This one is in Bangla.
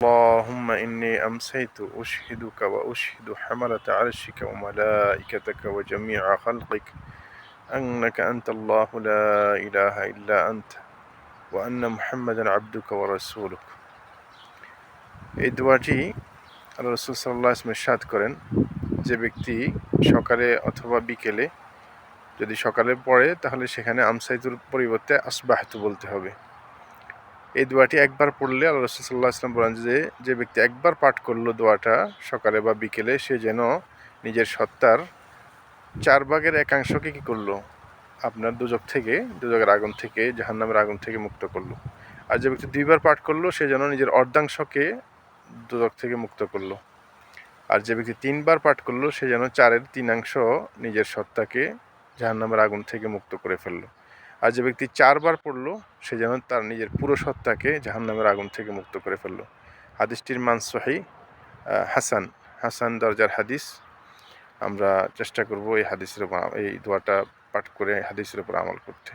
اللهم إني أمسيت أشهدك وأشهد حملة عرشك وملائكتك وجميع خلقك أنك أنت الله لا إله إلا أنت وأن محمدا عبدك ورسولك। এই দোয়াটি আল্লাহ রাসূল সাল্লাল্লাহু আলাইহি ওয়াসাল্লাম ইরশাদ করেন, যে ব্যক্তি সকালে অথবা বিকেলে, যদি সকালে পড়ে তাহলে সেখানে আমসাইতুর পরিবর্তে আসবাহতু বলতে হবে। এই দোয়াটি একবার পড়লে আল্লাহ রাসূল সাল্লাল্লাহু আলাইহি ওয়াসাল্লাম বলেন যে ব্যক্তি একবার পাঠ করলো দোয়াটা সকালে বা বিকেলে, সে যেন নিজের সত্তার 1/4 কি করলো, আপনার দোজখের আগুন থেকে, জাহান্নামের আগুন থেকে মুক্ত করলো। আর যে ব্যক্তি 2বার পাঠ করলো সে যেন নিজের অর্ধাংশকে দোজখ থেকে মুক্ত করলো। আর যে ব্যক্তি 3বার পাঠ করলো সে যেন 4/3 নিজের সত্তাকে জাহান্নামের আগুন থেকে মুক্ত করে ফেললো। আর যে ব্যক্তি 4বার পড়লো সে যেন তার নিজের পুরো সত্তাকে জাহান্নামের আগুন থেকে মুক্ত করে ফেললো। হাদিসটির মান সহিহ, হাসান দরজার হাদিস। আমরা চেষ্টা করব এই দোয়াটা পাঠ করে হাদিসের উপর আমল করতে।